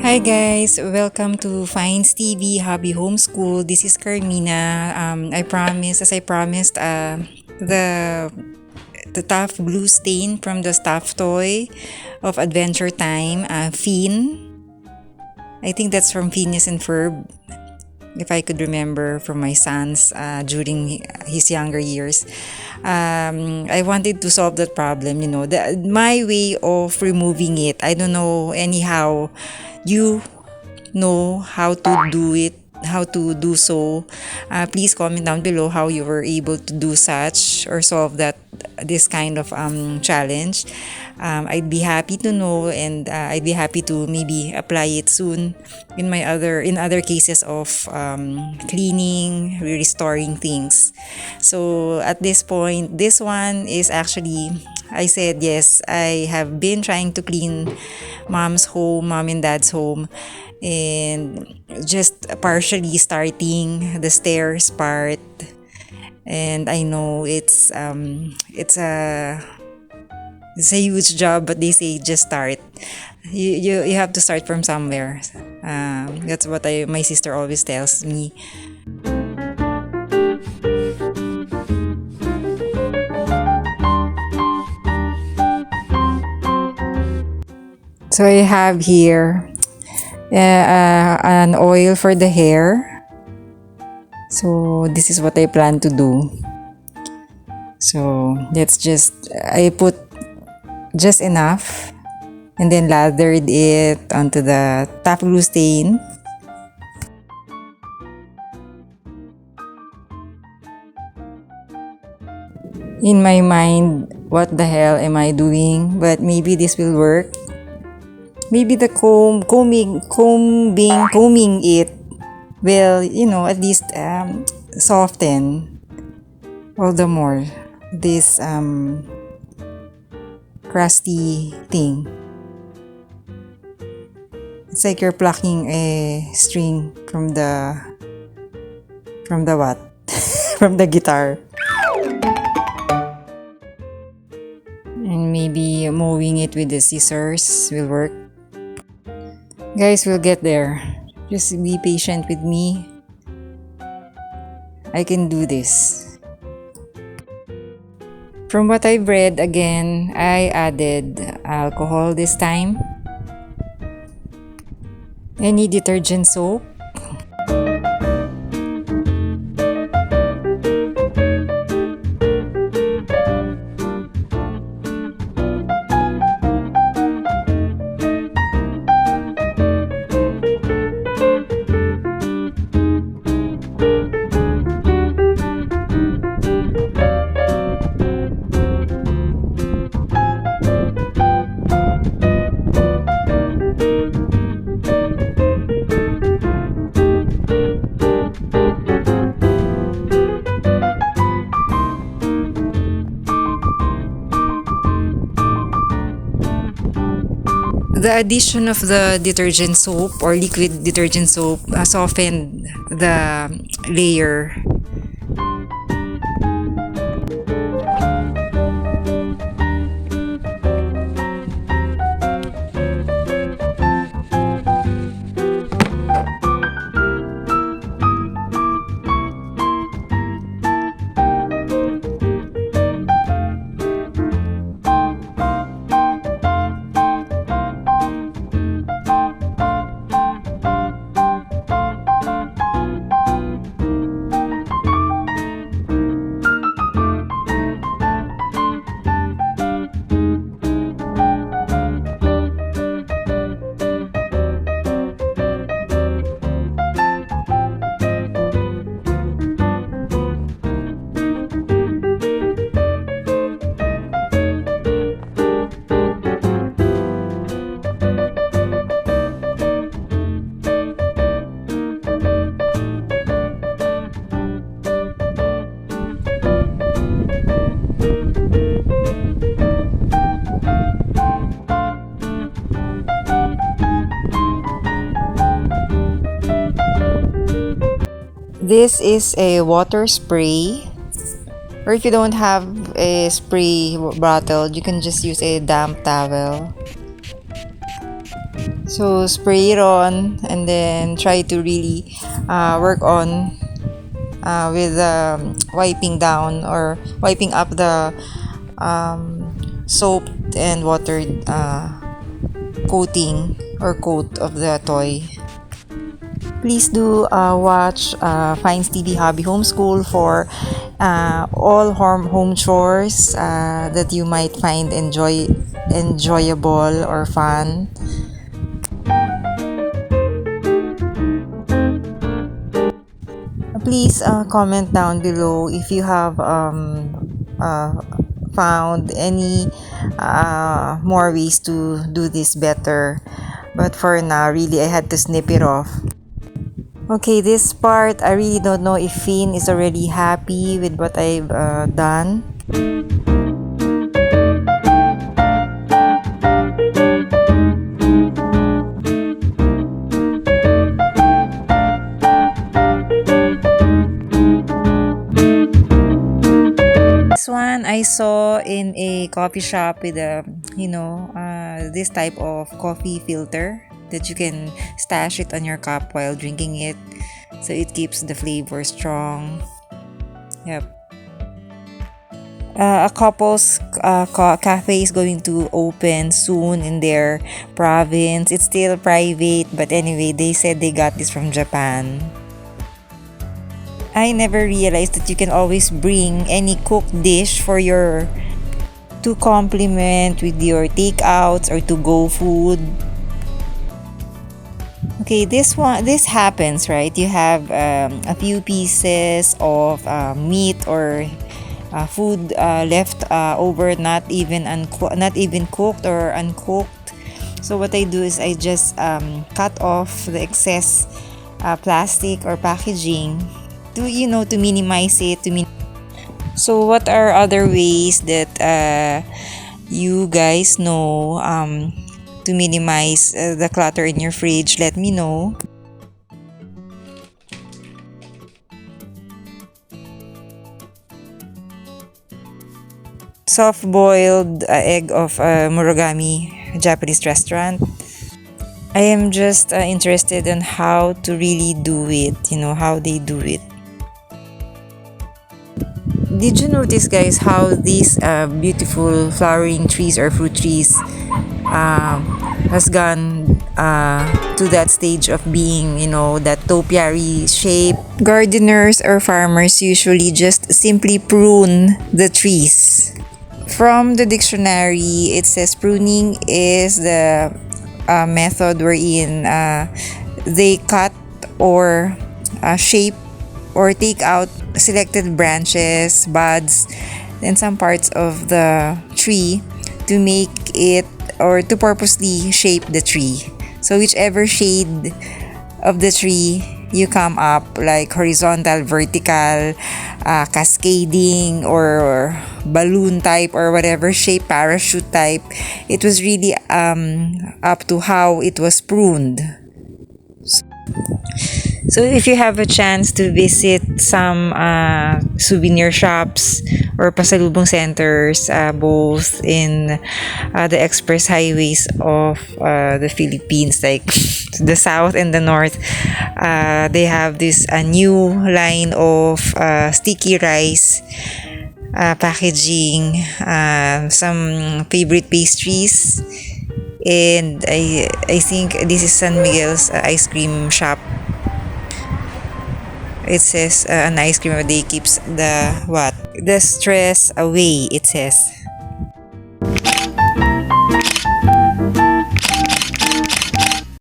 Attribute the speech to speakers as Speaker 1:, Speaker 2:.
Speaker 1: Hi guys, welcome to Finds TV Hobby Homeschool. This is Carmina. As I promised, the the tough glue stain from the stuffed toy of Adventure Time, Finn. I think that's from Phineas and Ferb, if I could remember from my sons during his younger years. I wanted to solve that problem. My way of removing it. I don't know anyhow. You know how to do it, how to do so. Please comment down below how you were able to do such or solve this kind of challenge. I'd be happy to know, and I'd be happy to maybe apply it soon in other cases of cleaning, restoring things. So at this point, this one is actually, I said yes. I have been trying to clean mom and dad's home, and just partially starting the stairs part. And I know it's a huge job, but they say just start. You have to start from somewhere. That's what my sister always tells me. So I have here an oil for the hair. So this is what I plan to do. So I put just enough and then lathered it onto the top glue stain. In my mind, what the hell am I doing? But maybe this will work. Maybe the combing it will, at least soften all the more this crusty thing. It's like you're plucking a string from the what? From the guitar. And maybe mowing it with the scissors will work. Guys, we'll get there. Just be patient with me. I can do this. From what I've read, again, I added alcohol this time. Any detergent soap. The addition of the detergent soap or liquid detergent soap softened the layer. This is a water spray, or if you don't have a spray bottle, you can just use a damp towel. So spray it on and then try to really work on with wiping down or wiping up the soap and water coating or coat of the toy. Please do watch Fines TV Hobby Homeschool for all home chores that you might find enjoyable or fun. Please comment down below if you have found any more ways to do this better. But for now, really, I had to snip it off. Okay, this part, I really don't know if Finn is already happy with what I've done. This one I saw in a coffee shop with a, this type of coffee filter that you can stash it on your cup while drinking it, so it keeps the flavor strong. Yep. A couple's cafe is going to open soon in their province. It's still private, but anyway, they said they got this from Japan. I never realized that you can always bring any cooked dish for your to complement with your takeouts or to go food. Okay, this happens, right? You have a few pieces of meat or food left over, not even cooked or uncooked. So what I do is I just cut off the excess plastic or packaging to minimize it. So what are other ways that you guys know to minimize the clutter in your fridge? Let me know. Soft-boiled egg of Muragami Japanese restaurant. I am just interested in how to really do it, how they do it. Did you notice, guys, how these beautiful flowering trees or fruit trees has gone to that stage of being, that topiary shape? Gardeners or farmers usually just simply prune the trees. From the dictionary, it says pruning is the method wherein they cut or shape or take out selected branches, buds, and some parts of the tree to make it or to purposely shape the tree. So whichever shade of the tree you come up, like horizontal, vertical, cascading, or balloon type, or whatever shape, parachute type, it was really up to how it was pruned. So if you have a chance to visit some souvenir shops or pasalubong centers, both in the express highways of the Philippines, like the south and the north, they have this new line of sticky rice packaging, some favorite pastries, and I think this is San Miguel's ice cream shop. It says an ice cream a day keeps the stress away, it says.